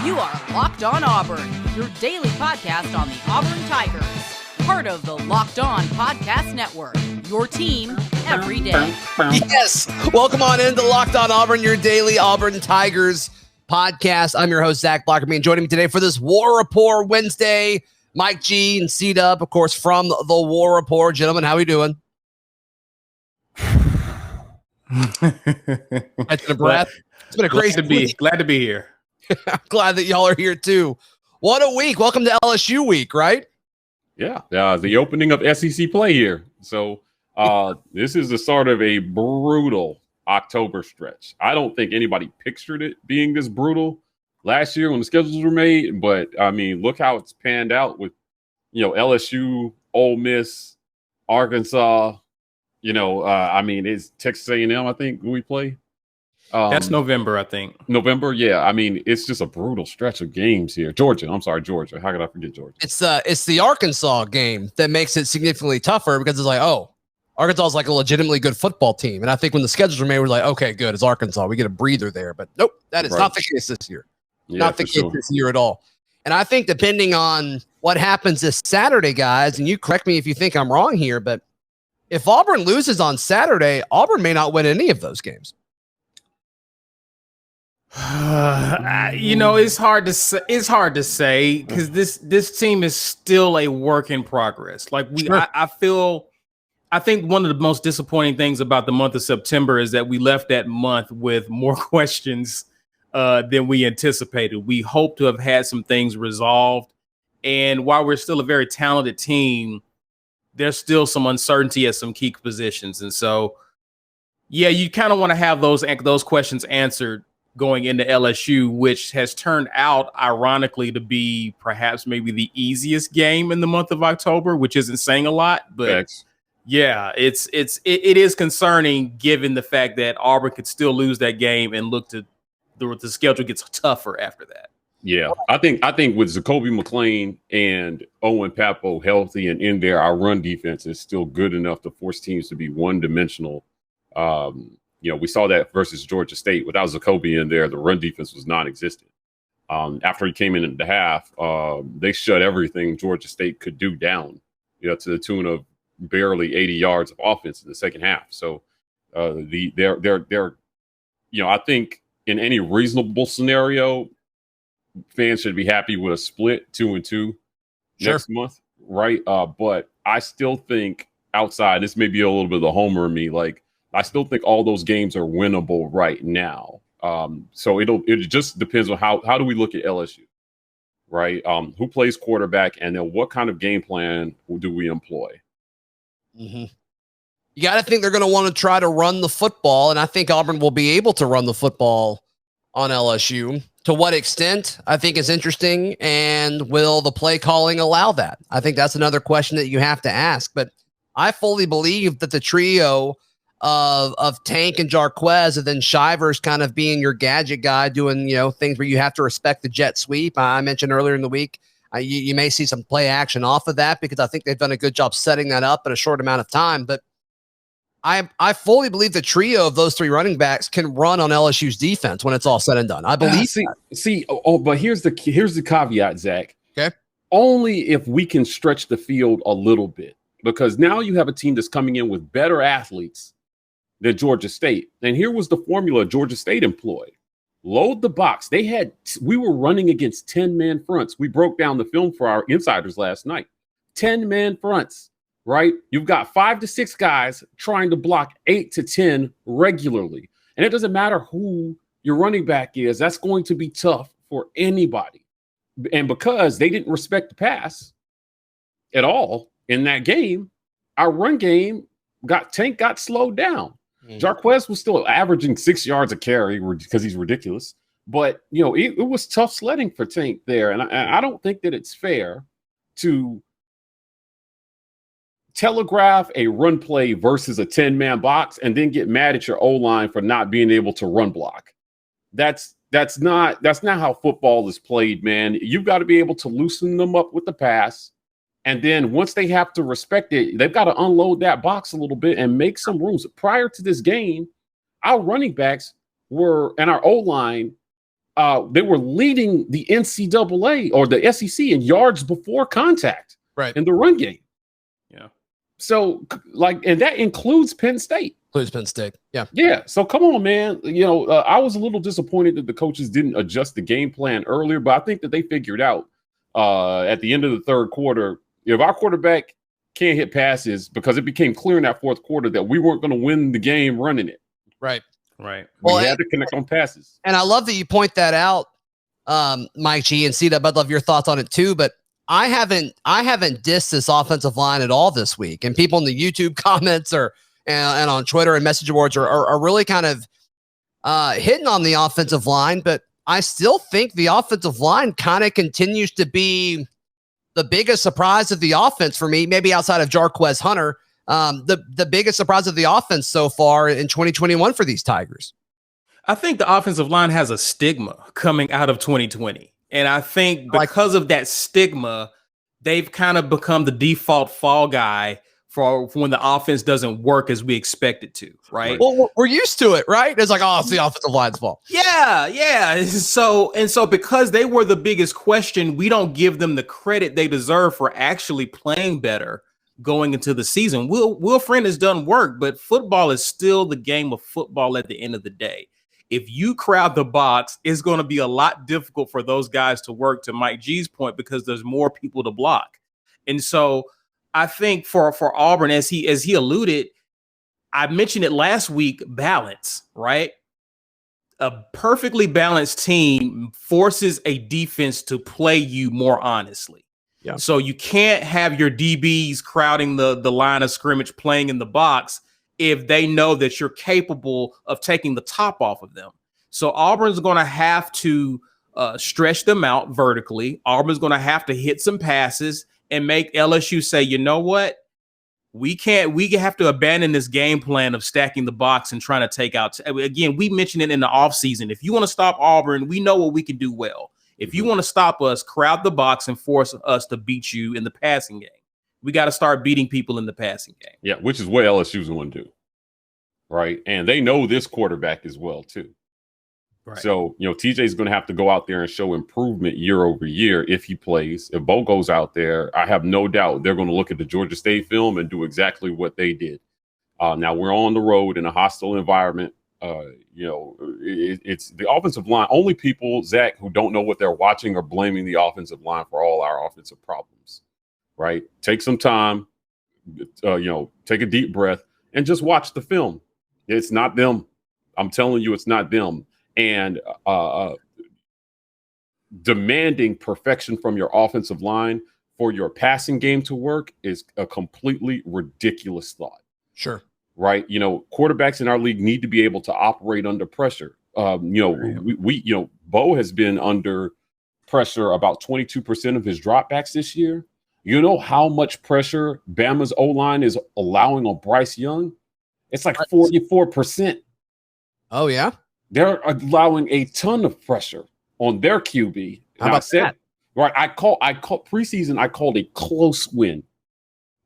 You are Locked On Auburn, your daily podcast on the Auburn Tigers. Part of the Locked On Podcast Network, your team every day. Yes, welcome on into Locked On Auburn, your daily Auburn Tigers podcast. I'm your host, Zac Blackerby, and joining me today for this War Rapport Wednesday, Mike G and C-Dub, of course, from the War Rapport. Gentlemen, how are we doing? Catching a breath. It's been a crazy week. Glad to be here. I'm glad that y'all are here too. What a week. Welcome to LSU week, right? Yeah, the opening of SEC play here. So this is the start of a brutal October stretch. I don't think anybody pictured it being this brutal last year when the schedules were made. But, I mean, look how it's panned out with, LSU, Ole Miss, Arkansas. It's Texas A&M, I think, who we play. That's November, I think. November, yeah. I mean, it's just a brutal stretch of games here. Georgia. How could I forget Georgia? It's the Arkansas game that makes it significantly tougher because it's like, oh, Arkansas is like a legitimately good football team. And I think when the schedules were made, we're like, okay, good. It's Arkansas. We get a breather there. But nope, that is not the case this year. Yeah, not the case this year at all. And I think depending on what happens this Saturday, guys, and you correct me if you think I'm wrong here, but if Auburn loses on Saturday, Auburn may not win any of those games. It's hard to say. It's hard to say because this team is still a work in progress. Like I think one of the most disappointing things about the month of September is that we left that month with more questions than we anticipated. We hope to have had some things resolved, and while we're still a very talented team, there's still some uncertainty at some key positions, and so yeah, you kind of want to have those questions answered going into LSU, which has turned out, ironically, to be perhaps maybe the easiest game in the month of October, which isn't saying a lot. But Thanks. Yeah, it is concerning given the fact that Auburn could still lose that game and look to the schedule gets tougher after that. Yeah, I think with Zacoby McClain and Owen Pappo healthy and in there, our run defense is still good enough to force teams to be one-dimensional. We saw that versus Georgia State. Without Zacoby in there, the run defense was non-existent. After he came in the half, they shut everything Georgia State could do down, to the tune of barely 80 yards of offense in the second half. So they're I think in any reasonable scenario, fans should be happy with a split 2-2 next month, right? But I still think outside, this may be a little bit of the homer in me, like, I still think all those games are winnable right now. So it just depends on how do we look at LSU, right? Who plays quarterback, and then what kind of game plan do we employ? Mm-hmm. You got to think they're going to want to try to run the football, and I think Auburn will be able to run the football on LSU. To what extent, I think is interesting, and will the play calling allow that? I think that's another question that you have to ask. But I fully believe that the trio of Tank and Jarquez, and then Shivers kind of being your gadget guy doing, things where you have to respect the jet sweep. I mentioned earlier in the week, you may see some play action off of that because I think they've done a good job setting that up in a short amount of time. But I fully believe the trio of those three running backs can run on LSU's defense when it's all said and done. I believe. But here's the caveat, Zach. Okay. Only if we can stretch the field a little bit, because now you have a team that's coming in with better athletes than Georgia State. And here was the formula Georgia State employed. Load the box. We were running against 10-man fronts. We broke down the film for our insiders last night. 10-man fronts, right? You've got 5 to 6 guys trying to block 8 to 10 regularly. And it doesn't matter who your running back is. That's going to be tough for anybody. And because they didn't respect the pass at all in that game, our run game got slowed down. Jarquez was still averaging 6 yards a carry because he's ridiculous. But, it was tough sledding for Tank there. And I don't think that it's fair to telegraph a run play versus a 10-man box and then get mad at your O-line for not being able to run block. That's not how football is played, man. You've got to be able to loosen them up with the pass. And then once they have to respect it, they've got to unload that box a little bit and make some rooms. Prior to this game, our running backs and our O-line they were leading the NCAA or the SEC in yards before contact in the run game. Yeah. So, and that includes Penn State. Yeah. Yeah. So come on, man. I was a little disappointed that the coaches didn't adjust the game plan earlier, but I think that they figured out at the end of the third quarter, if our quarterback can't hit passes, because it became clear in that fourth quarter that we weren't going to win the game running it. Right. We had to connect on passes. And I love that you point that out, Mike G and C-Dub. I'd love your thoughts on it too, but I haven't dissed this offensive line at all this week. And people in the YouTube comments and on Twitter and message boards are really kind of hitting on the offensive line, but I still think the offensive line kind of continues to be the biggest surprise of the offense for me, maybe outside of Jarquez Hunter, the biggest surprise of the offense so far in 2021 for these Tigers. I think the offensive line has a stigma coming out of 2020. And I think because of that stigma, they've kind of become the default fall guy for when the offense doesn't work as we expect it to, right? Well, we're used to it, right? It's like, oh, it's the offensive line's fault. Yeah. So because they were the biggest question, we don't give them the credit they deserve for actually playing better going into the season. Will Friend has done work, but football is still the game of football at the end of the day. If you crowd the box, it's going to be a lot difficult for those guys to work, to Mike G's point, because there's more people to block. And so I think for Auburn, as he alluded, I mentioned it last week, balance, right? A perfectly balanced team forces a defense to play you more honestly. Yeah. So you can't have your DBs crowding the line of scrimmage playing in the box if they know that you're capable of taking the top off of them. So Auburn's going to have to stretch them out vertically. Auburn's going to have to hit some passes and make LSU say, you know what? We have to abandon this game plan of stacking the box and trying to take out. Again, we mentioned it in the offseason. If you want to stop Auburn, we know what we can do well. If you want to stop us, crowd the box and force us to beat you in the passing game. We got to start beating people in the passing game. Yeah, which is what LSU's going to do. Right. And they know this quarterback as well, too. Right. So, TJ is going to have to go out there and show improvement year over year if he plays. If Bo goes out there, I have no doubt they're going to look at the Georgia State film and do exactly what they did. Now, we're on the road in a hostile environment. It's the offensive line. Only people, Zach, who don't know what they're watching are blaming the offensive line for all our offensive problems. Right. Take some time, take a deep breath and just watch the film. It's not them. I'm telling you, it's not them. And demanding perfection from your offensive line for your passing game to work is a completely ridiculous thought. Sure. Right. Quarterbacks in our league need to be able to operate under pressure. Bo has been under pressure about 22% of his dropbacks this year. You know how much pressure Bama's O-line is allowing on Bryce Young? It's like 44%. Oh, yeah? They're allowing a ton of pressure on their QB. How about that? Right. I called preseason. I called a close win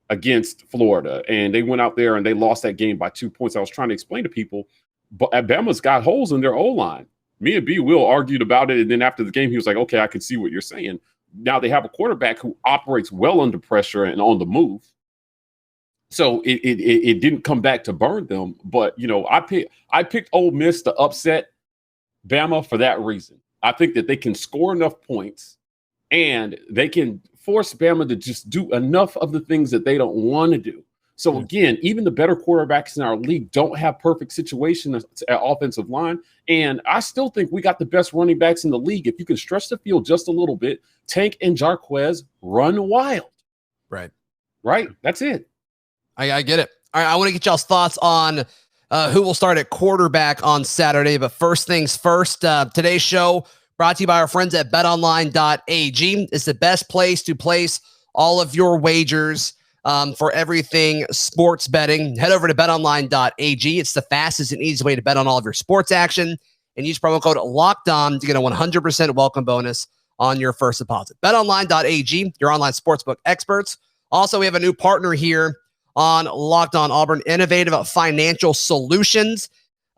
against Florida, and they went out there and they lost that game by 2 points. I was trying to explain to people, but Alabama's got holes in their O-line. Me and B. Will argued about it, and then after the game, he was like, "Okay, I can see what you're saying." Now they have a quarterback who operates well under pressure and on the move. So it didn't come back to burn them. But, I picked Ole Miss to upset Bama for that reason. I think that they can score enough points and they can force Bama to just do enough of the things that they don't want to do. So, again, even the better quarterbacks in our league don't have perfect situations at offensive line. And I still think we got the best running backs in the league. If you can stretch the field just a little bit, Tank and Jarquez run wild. Right. That's it. I get it. All right. I want to get y'all's thoughts on who will start at quarterback on Saturday. But first things first, today's show brought to you by our friends at betonline.ag. It's the best place to place all of your wagers for everything sports betting. Head over to betonline.ag. It's the fastest and easiest way to bet on all of your sports action. And use promo code LOCKEDON to get a 100% welcome bonus on your first deposit. betonline.ag, your online sportsbook experts. Also, we have a new partner here on Locked On Auburn, innovative financial solutions.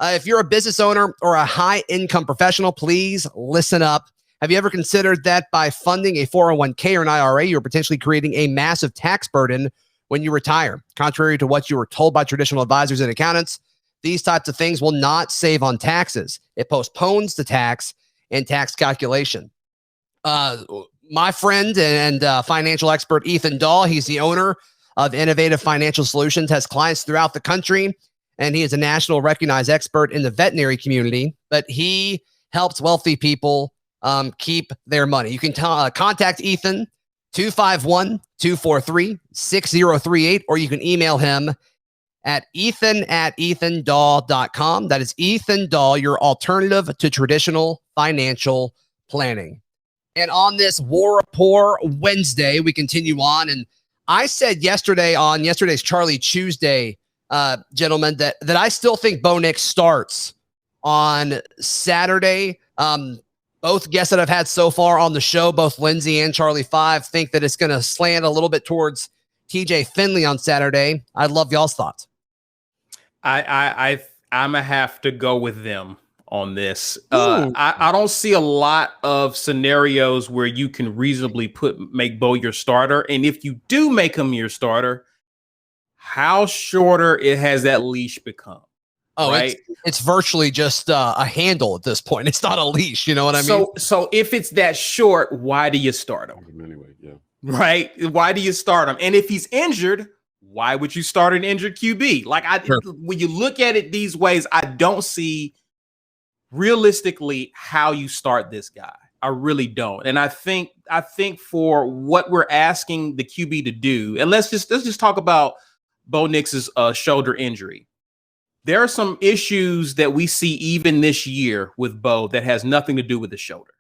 If you're a business owner or a high-income professional, please listen up. Have you ever considered that by funding a 401k or an IRA, you're potentially creating a massive tax burden when you retire? Contrary to what you were told by traditional advisors and accountants, these types of things will not save on taxes. It postpones the tax and tax calculation. My friend and financial expert, Ethan Dahl, he's the owner of Innovative Financial Solutions, has clients throughout the country, and he is a national recognized expert in the veterinary community, but he helps wealthy people keep their money. You can contact Ethan, 251-243-6038, or you can email him at ethan@ethandahl.com. That is Ethan Dahl, your alternative to traditional financial planning. And on this War Rapport Wednesday, we continue on. And I said yesterday on yesterday's Charlie Tuesday, gentlemen, that I still think Bo Nix starts on Saturday. Both guests that I've had so far on the show, both Lindsay and Charlie 5, think that it's going to slant a little bit towards TJ Finley on Saturday. I'd love y'all's thoughts. I'm gonna have to go with them on this. I don't see a lot of scenarios where you can reasonably make Bo your starter, and if you do make him your starter, how shorter it has that leash become? Oh, right? It's virtually just a handle at this point. It's not a leash. You know what I mean? So if it's that short, why do you start him? Anyway, yeah. Right? Why do you start him? And if he's injured, why would you start an injured QB? When you look at it these ways, I don't see realistically how you start this guy. I really don't. And I think for what we're asking the QB to do, and let's just talk about Bo Nix's shoulder injury. There are some issues that we see even this year with Bo that has nothing to do with the shoulder.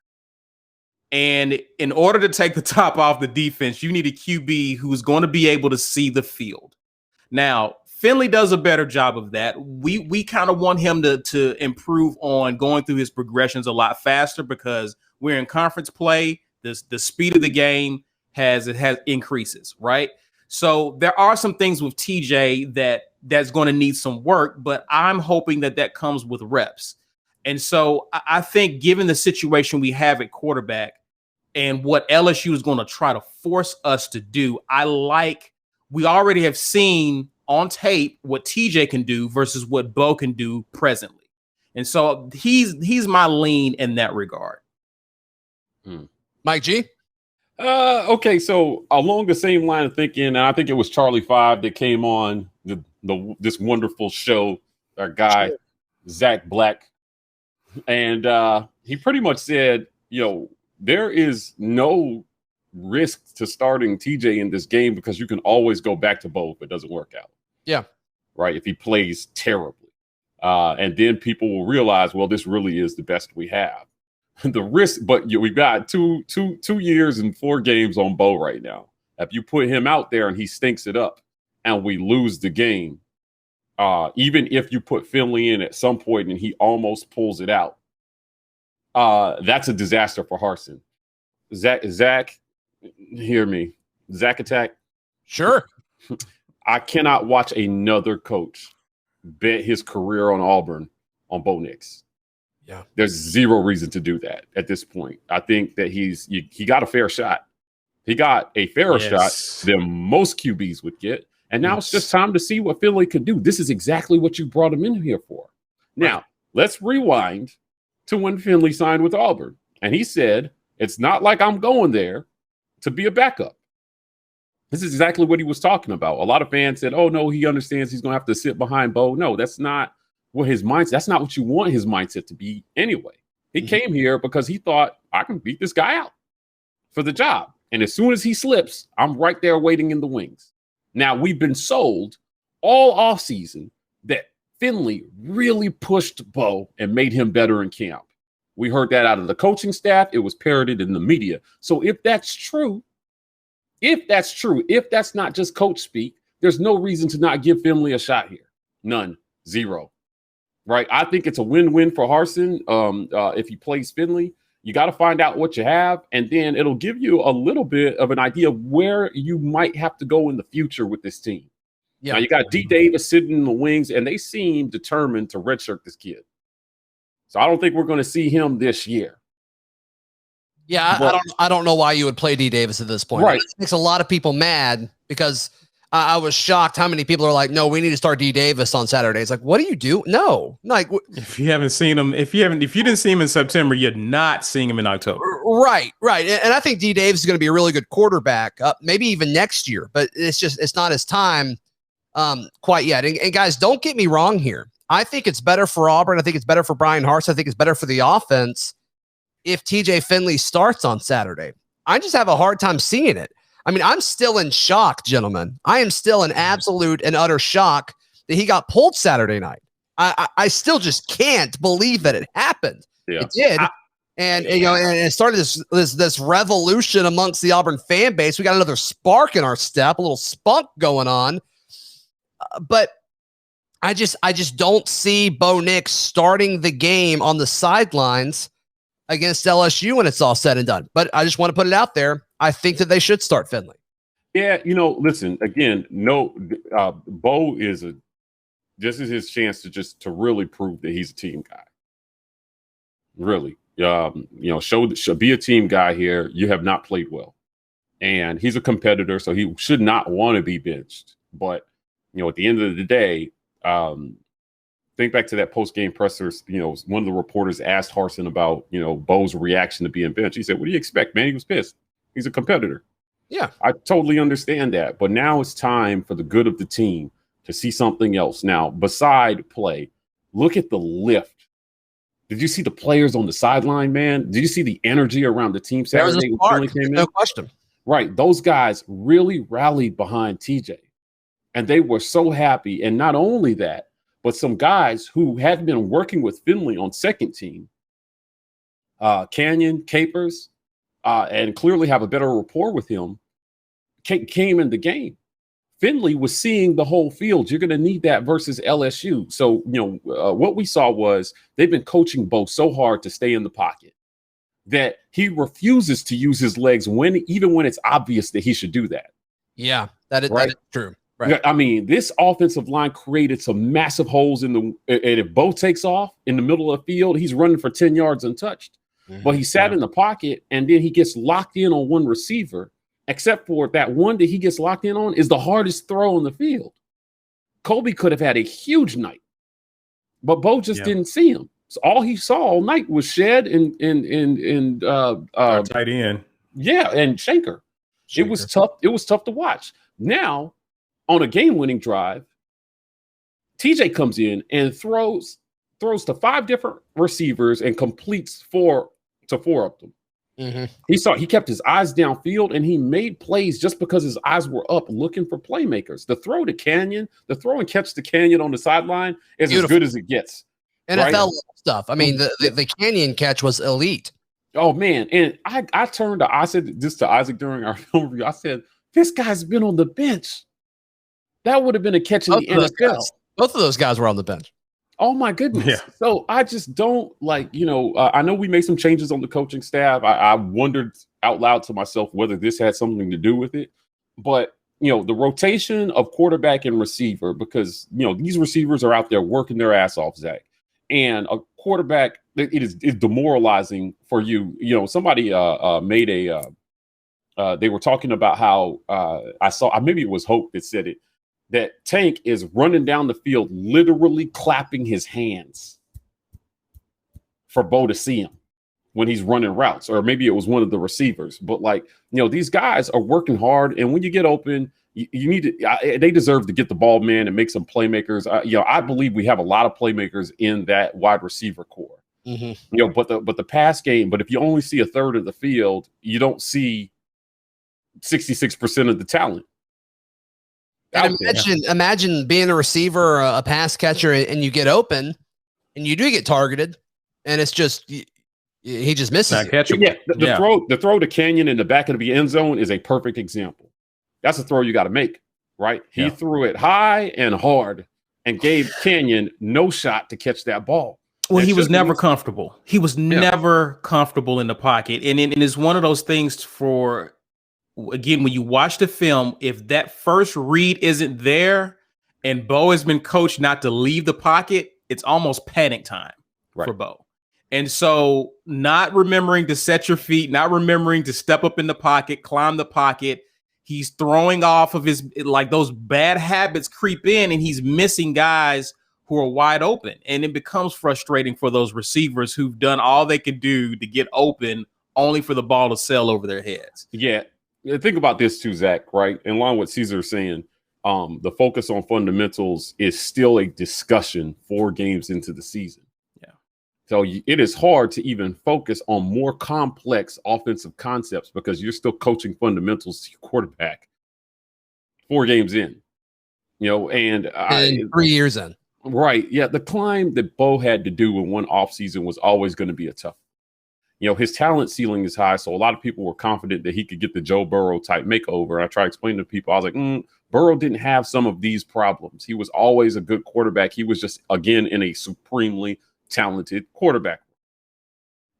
And in order to take the top off the defense, you need a QB who's going to be able to see the field. Now, Finley does a better job of that. We kind of want him to improve on going through his progressions a lot faster because we're in conference play. The speed of the game has increases, right? So there are some things with TJ that's going to need some work, but I'm hoping that comes with reps. And so I think given the situation we have at quarterback and what LSU is going to try to force us to do, we already have seen on tape what TJ can do versus what Bo can do presently. And so he's my lean in that regard. Mike G? Okay, so along the same line of thinking, and I think it was Charlie 5 that came on this wonderful show, our guy, Zac Black. And he pretty much said, there is no risk to starting TJ in this game because you can always go back to Bo if it doesn't work out. Yeah. Right. If he plays terribly. And then people will realize, well, this really is the best we have. The risk, but we've got two years and 4 games on Bo right now. If you put him out there and he stinks it up and we lose the game, even if you put Finley in at some point and he almost pulls it out, that's a disaster for Harsin. Zach, hear me. Zach attack. Sure. I cannot watch another coach bet his career on Auburn on Bo Nix. Yeah. There's zero reason to do that at this point. I think that he got a fair shot. He got a fairer shot than most QBs would get. And now it's just time to see what Finley could do. This is exactly what you brought him in here for. Now, let's rewind to when Finley signed with Auburn. And he said, it's not like I'm going there to be a backup. This is exactly what he was talking about. A lot of fans said, oh, no, he understands he's going to have to sit behind Bo. No, that's not what his mindset. That's not what you want his mindset to be anyway. He came here because he thought, I can beat this guy out for the job. And as soon as he slips, I'm right there waiting in the wings. Now, we've been sold all offseason that Finley really pushed Bo and made him better in camp. We heard that out of the coaching staff. It was parroted in the media. So if that's true, if that's not just coach speak, there's no reason to not give Finley a shot here. None. Zero. Right? I think it's a win-win for Harsin. If he plays Finley, you got to find out what you have, and then it'll give you a little bit of an idea of where you might have to go in the future with this team. Now you got D Davis sitting in the wings, and they seem determined to redshirt this kid. So I don't think we're going to see him this year. Yeah, I don't know why you would play D Davis at this point. Right. It makes a lot of people mad because I was shocked how many people are like, no, we need to start D Davis on Saturday. It's like, what do you do? No, like if you haven't seen him, if you didn't see him in September, you're not seeing him in October. Right. And I think D Davis is going to be a really good quarterback, maybe even next year, but it's not his time quite yet. And guys, don't get me wrong here. I think it's better for Auburn. I think it's better for Brian Hartz. I think it's better for the offense if TJ Finley starts on Saturday. I just have a hard time seeing it. I mean, I'm still in shock, gentlemen. I am still in absolute and utter shock that he got pulled Saturday night. I still just can't believe that it happened. Yeah. It did. And it started this revolution amongst the Auburn fan base. We got another spark in our step, a little spunk going on. But I just don't see Bo Nix starting the game on the sidelines against LSU when it's all said and done. But I just want to put it out there. I think that they should start Finley. Yeah, listen, again, Bo this is his chance to really prove that he's a team guy. Really. Should be a team guy here. You have not played well. And he's a competitor, so he should not want to be benched. But, at the end of the day, think back to that post-game pressers. One of the reporters asked Harsin about, Bo's reaction to being benched. He said, what do you expect, man? He was pissed. He's a competitor. Yeah. I totally understand that. But now it's time for the good of the team to see something else. Now, beside play, look at the lift. Did you see the players on the sideline, man? Did you see the energy around the team Saturday? No question. Right. Those guys really rallied behind TJ. And they were so happy. And not only that, but some guys who had been working with Finley on second team, Canyon, Capers, and clearly have a better rapport with him, came in the game. Finley was seeing the whole field. You're going to need that versus LSU. So, what we saw was they've been coaching Bo so hard to stay in the pocket that he refuses to use his legs even when it's obvious that he should do that. Yeah, that is true. Right. I mean, this offensive line created some massive holes and if Bo takes off in the middle of the field, he's running for 10 yards untouched. Mm-hmm. But he sat in the pocket, and then he gets locked in on one receiver, except for that one that he gets locked in on is the hardest throw on the field. Kobe could have had a huge night, but Bo just didn't see him. So all he saw all night was Shed and tight end. Yeah, and Shanker. It was tough. It was tough to watch. Now, on a game-winning drive, TJ comes in and throws to 5 different receivers and completes 4 of them. Mm-hmm. He kept his eyes downfield, and he made plays just because his eyes were up looking for playmakers. The throw and catch to Canyon on the sideline is beautiful. As good as it gets. NFL stuff. I mean, the Canyon catch was elite. Oh, man. And I said this to Isaac during our film review. I said, this guy's been on the bench. That would have been a catch in the NFL. Both of those guys were on the bench. Oh, my goodness. Yeah. So I just don't I know we made some changes on the coaching staff. I wondered out loud to myself whether this had something to do with it. But, the rotation of quarterback and receiver, because, these receivers are out there working their ass off, Zach. And a quarterback, it is demoralizing for you. Somebody made they were talking about how maybe it was Hope that said it, that Tank is running down the field, literally clapping his hands for Bo to see him when he's running routes, or maybe it was one of the receivers. But these guys are working hard, and when you get open, you need to. They deserve to get the ball, man, and make some playmakers. I believe we have a lot of playmakers in that wide receiver core. Mm-hmm. But the pass game. But if you only see a third of the field, you don't see 66% of the talent. And imagine being a receiver or a pass catcher, and you get open, and you do get targeted, and it's just he just misses. The throw to Canyon in the back of the end zone is a perfect example. That's a throw you got to make, right? He threw it high and hard and gave Canyon no shot to catch that ball. Well, he was never comfortable. He was never comfortable in the pocket, and it's one of those things for. Again, when you watch the film, if that first read isn't there, and Bo has been coached not to leave the pocket, it's almost panic time for Bo. And so not remembering to set your feet, not remembering to step up in the pocket, climb the pocket, he's throwing off of his, like those bad habits creep in, and he's missing guys who are wide open. And it becomes frustrating for those receivers who've done all they could do to get open, only for the ball to sail over their heads. Yeah. Think about this too, Zach, right? In line with Caesar saying, the focus on fundamentals is still a discussion 4 games into the season. Yeah. So it is hard to even focus on more complex offensive concepts because you're still coaching fundamentals to your quarterback 4 games in, and 3 years in. Right. Yeah. The climb that Bo had to do in one offseason was always going to be a tough. His talent ceiling is high. So a lot of people were confident that he could get the Joe Burrow type makeover. And I try to explain to people, I was like, Burrow didn't have some of these problems. He was always a good quarterback. He was just, again, in a supremely talented quarterback.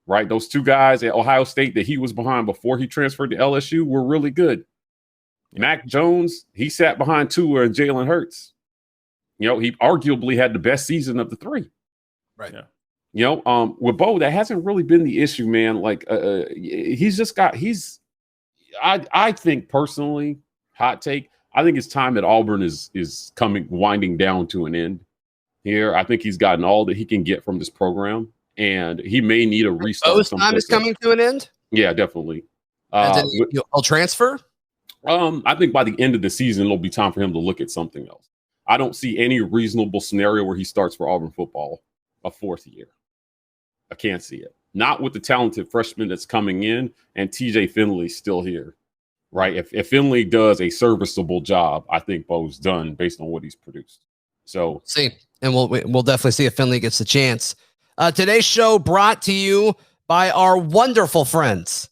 Right. Those 2 guys at Ohio State that he was behind before he transferred to LSU were really good. Mac Jones, he sat behind Tua and Jalen Hurts. He arguably had the best season of the 3. Right. Yeah. With Bo, that hasn't really been the issue, man. Like, I think personally, hot take, I think his time at Auburn is winding down to an end here. I think he's gotten all that he can get from this program, and he may need a restart. Bo's time is coming to an end? Yeah, definitely. He'll transfer? I think by the end of the season, it'll be time for him to look at something else. I don't see any reasonable scenario where he starts for Auburn football a 4th year. I can't see it. Not with the talented freshman that's coming in and TJ Finley's still here, right? If Finley does a serviceable job, I think Bo's done based on what he's produced. So see, and we'll definitely see if Finley gets the chance. Today's show brought to you by our wonderful friends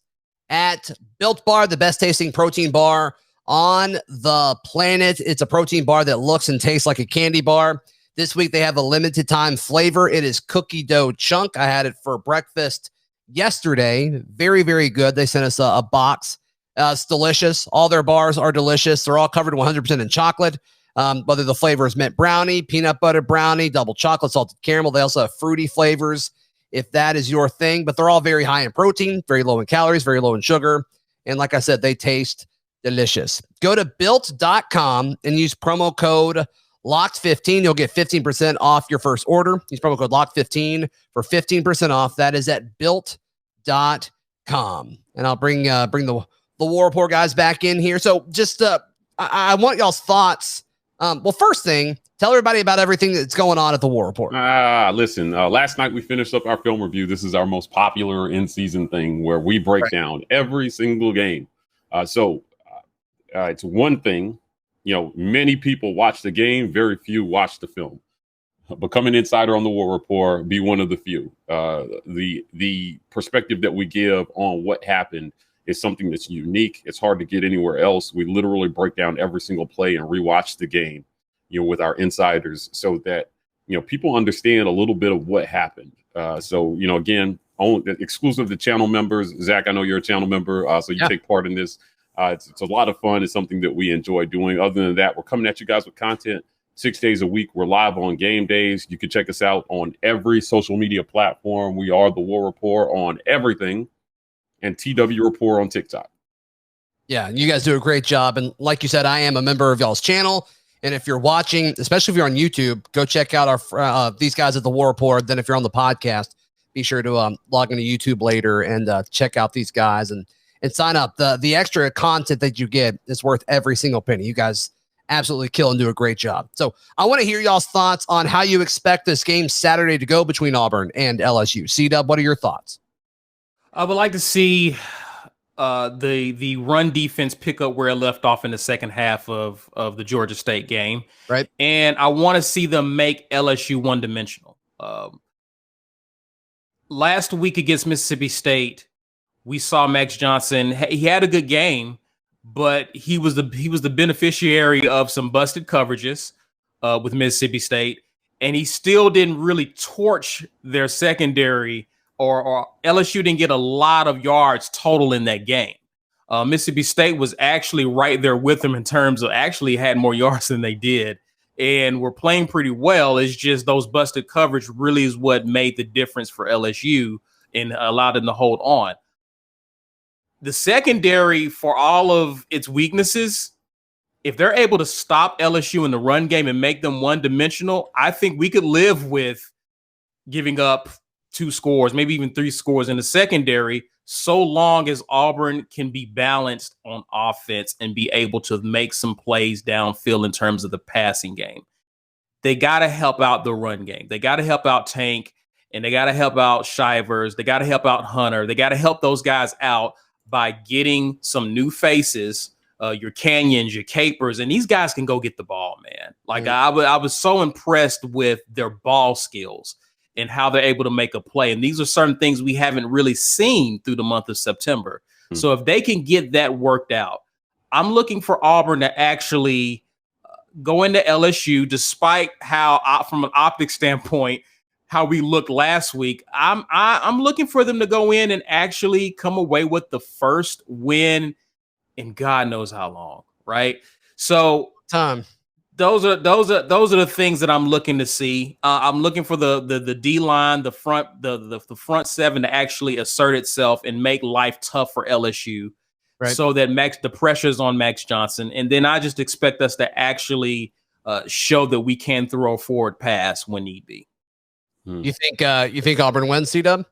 at Built Bar, the best tasting protein bar on the planet. It's a protein bar that looks and tastes like a candy bar. This week, they have a limited time flavor. It is cookie dough chunk. I had it for breakfast yesterday. Very, very good. They sent us a box. It's delicious. All their bars are delicious. They're all covered 100% in chocolate. Whether the flavor is mint brownie, peanut butter brownie, double chocolate, salted caramel. They also have fruity flavors if that is your thing. But they're all very high in protein, very low in calories, very low in sugar. And like I said, they taste delicious. Go to built.com and use promo code Locked15. You'll get 15% off your first order. Use promo code Locked15 for 15% off. That is at built.com. And I'll bring the War Rapport guys back in here. So just I want y'all's thoughts. Well, first thing, tell everybody about everything that's going on at the War Rapport. Listen, last night we finished up our film review. This is our most popular in-season thing where we break down every single game. So it's one thing. Many people watch the game. Very few watch the film. Become an insider on the War Rapport. Be one of the few. The perspective that we give on what happened is something that's unique. It's hard to get anywhere else. We literally break down every single play and rewatch the game, with our insiders so that, people understand a little bit of what happened. Again, exclusive to channel members. Zach, I know you're a channel member, so you take part in this. It's a lot of fun. It's something that we enjoy doing. Other than that, we're coming at you guys with content 6 days a week. We're live on game days. You can check us out on every social media platform. We are the War Rapport on everything, and TW Rapport on TikTok. Yeah, you guys do a great job. And like you said, I am a member of y'all's channel. And if you're watching, especially if you're on YouTube, go check out our these guys at the War Rapport. Then if you're on the podcast, be sure to log into YouTube later and check out these guys and sign up. The extra content that you get is worth every single penny. You guys absolutely kill and do a great job. So I want to hear y'all's thoughts on how you expect this game Saturday to go between Auburn and LSU. C-Dub, what are your thoughts? I would like to see the run defense pick up where it left off in the second half of the Georgia State game. Right. And I want to see them make LSU one-dimensional. Last week against Mississippi State, we saw Max Johnson. He had a good game, but he was the beneficiary of some busted coverages with Mississippi State, and he still didn't really torch their secondary, or LSU didn't get a lot of yards total in that game. Mississippi State was actually right there with them in terms of actually had more yards than they did and we're playing pretty well. It's just those busted coverage really is what made the difference for LSU and allowed them to hold on. The secondary, for all of its weaknesses, if they're able to stop LSU in the run game and make them one-dimensional, I think we could live with giving up 2 scores, maybe even 3 scores in the secondary, so long as Auburn can be balanced on offense and be able to make some plays downfield in terms of the passing game. They got to help out the run game. They got to help out Tank, and they got to help out Shivers. They got to help out Hunter. They got to help those guys out by getting some new faces, your Canyons, your Capers, and these guys can go get the ball, man. Like I was so impressed with their ball skills and how they're able to make a play. And these are certain things we haven't really seen through the month of September. So if they can get that worked out, I'm looking for Auburn to actually go into LSU, despite how, from an optic standpoint, how we looked last week. I'm looking for them to go in and actually come away with the first win in God knows how long, right? So those are the things that I'm looking to see. I'm looking for the D line, the front 7 to actually assert itself and make life tough for LSU, right? So that the pressure's on Max Johnson, and then I just expect us to actually show that we can throw a forward pass when need be. You think Auburn wins, C-Dub?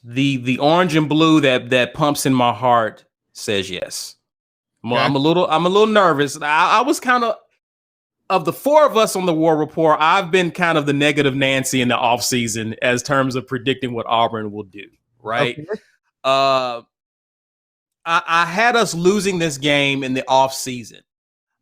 The orange and blue that pumps in my heart says yes. Okay. I'm a little nervous. I was kind of the 4 of us on the War Rapport, I've been kind of the negative Nancy in the offseason as terms of predicting what Auburn will do, right? Okay. I had us losing this game in the offseason.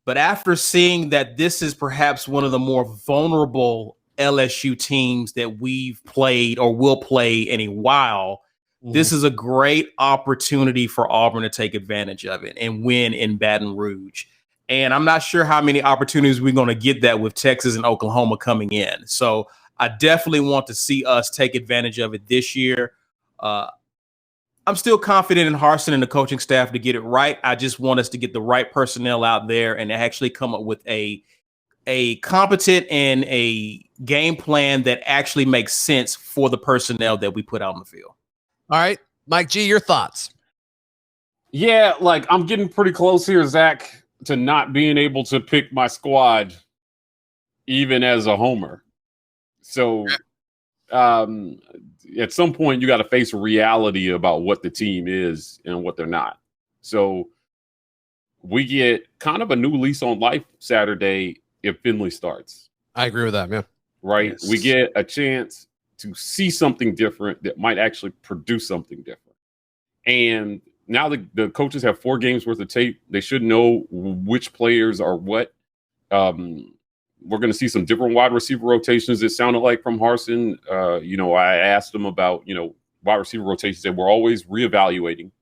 But after seeing that this is perhaps one of the more vulnerable LSU teams that we've played or will play in a while, this is a great opportunity for Auburn to take advantage of it and win in Baton Rouge. And I'm not sure how many opportunities we're going to get that with Texas and Oklahoma coming in. So I definitely want to see us take advantage of it this year. I'm still confident in Harsin and the coaching staff to get it right. I just want us to get the right personnel out there and actually come up with a competent and a game plan that actually makes sense for the personnel that we put out on the field. All right, Mike G, your thoughts? Yeah, like I'm getting pretty close here, Zach, to not being able to pick my squad even as a homer. So at some point, you got to face reality about what the team is and what they're not. So we get kind of a new lease on life Saturday if Finley starts. I agree with that, man. Right? Yes. We get a chance to see something different that might actually produce something different. And now the coaches have 4 games worth of tape. They should know which players are what. We're going to see some different wide receiver rotations. It sounded like from Harsin. I asked him about, wide receiver rotations that we're always reevaluating.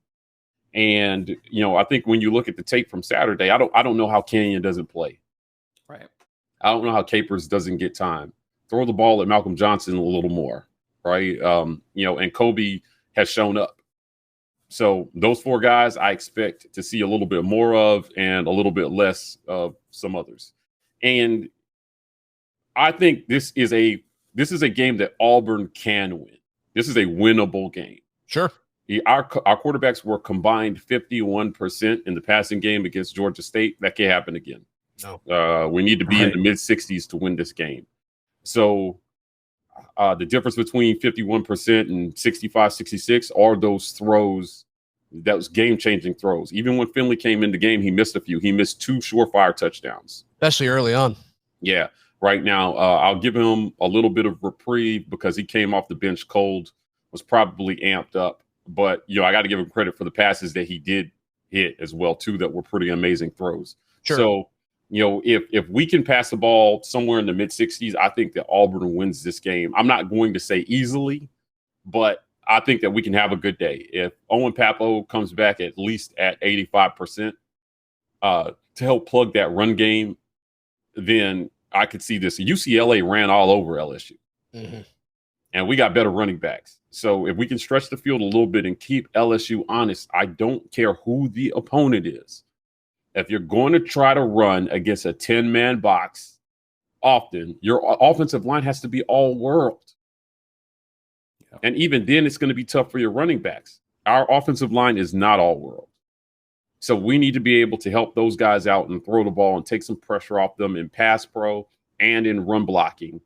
And, I think when you look at the tape from Saturday, I don't know how Canyon doesn't play. Right. I don't know how Capers doesn't get time. Throw the ball at Malcolm Johnson a little more. Right. And Kobe has shown up. So those 4 guys I expect to see a little bit more of and a little bit less of some others. And I think this is a game that Auburn can win. This is a winnable game. Sure. Our quarterbacks were combined 51% in the passing game against Georgia State. That can't happen again. No. We need to be in the mid-60s to win this game. So the difference between 51% and 65, 66 are those throws, those game-changing throws. Even when Finley came in the game, he missed a few. He missed 2 surefire touchdowns. Especially early on. Yeah. Right now, I'll give him a little bit of reprieve because he came off the bench cold, was probably amped up. But, I got to give him credit for the passes that he did hit as well, too, that were pretty amazing throws. Sure. So, if we can pass the ball somewhere in the mid-60s, I think that Auburn wins this game. I'm not going to say easily, but I think that we can have a good day. If Owen Papo comes back at least at 85% to help plug that run game, then I could see this. UCLA ran all over LSU. Mm-hmm. And we got better running backs. So if we can stretch the field a little bit and keep LSU honest, I don't care who the opponent is. if you're going to try to run against a 10-man box often, your offensive line has to be all world. Yeah. And even then, it's going to be tough for your running backs. Our offensive line is not all world. So we need to be able to help those guys out and throw the ball and take some pressure off them in pass pro and in run blocking.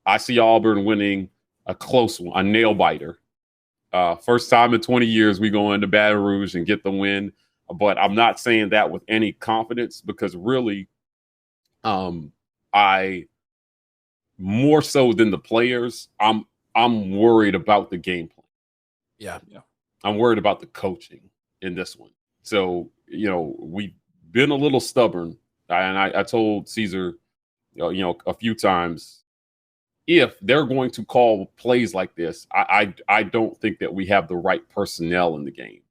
I see Auburn winning a close one, a nail biter. First time in 20 years we go into Baton Rouge and get the win. But I'm not saying that with any confidence because really, I more so than the players, I'm worried about the game plan. Yeah. I'm worried about the coaching in this one. So, we've been a little stubborn. And I told Caesar, a few times, if they're going to call plays like this, I don't think that we have the right personnel in the game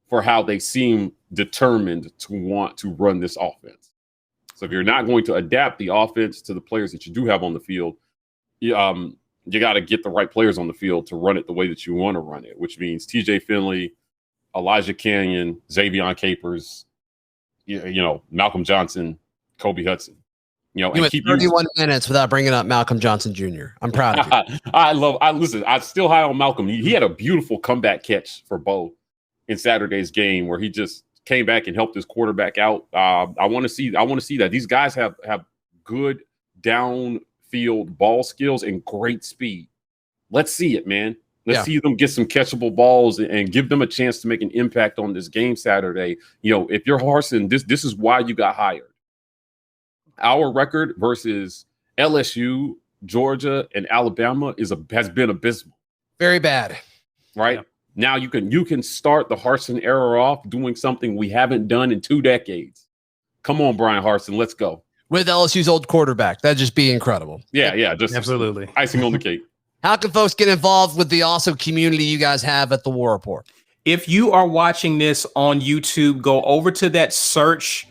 for how they seem determined to want to run this offense. So if you're not going to adapt the offense to the players that you do have on the field, you got to get the right players on the field to run it the way that you want to run it, which means TJ Finley, Elijah Canyon, Xavion Capers, Malcolm Johnson, Kobe Hudson. You went 31 minutes without bringing up Malcolm Johnson Jr. I'm proud of you. Listen, I'm still high on Malcolm. He had a beautiful comeback catch for Bo in Saturday's game where he just came back and helped his quarterback out. I want to see that. These guys have good downfield ball skills and great speed. Let's see it, man. Let's see them get some catchable balls and give them a chance to make an impact on this game Saturday. If you're Harsin, this is why you got hired. Our record versus LSU, Georgia, and Alabama has been abysmal. Very bad. Right? Yeah. Now you can start the Harsin era off doing something we haven't done in 2 decades. Come on, Brian Harsin, let's go. With LSU's old quarterback. That'd just be incredible. Yeah, just absolutely. Icing on the cake. How can folks get involved with the awesome community you guys have at the War Rapport? If you are watching this on YouTube, go over to that search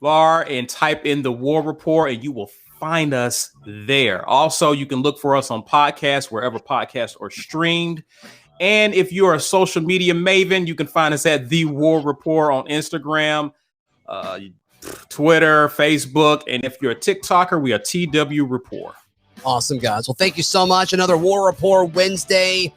bar and type in the War Rapport and you will find us there. Also, you can look for us on podcasts, wherever podcasts are streamed. And if you're a social media maven, you can find us at The War Rapport on Instagram, Twitter, Facebook. And if you're a TikToker, we are TW Rapport. Awesome, guys. Well, thank you so much. Another War Rapport Wednesday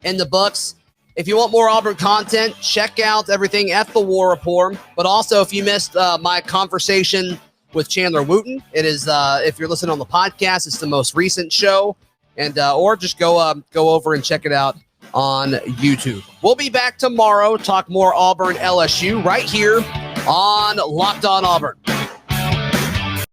in the books. If you want more Auburn content, check out everything at the War Rapport. But also, if you missed my conversation with Chandler Wooten, it is, if you're listening on the podcast, it's the most recent show. And or just go over and check it out on YouTube. We'll be back tomorrow, talk more Auburn LSU right here on Locked On Auburn.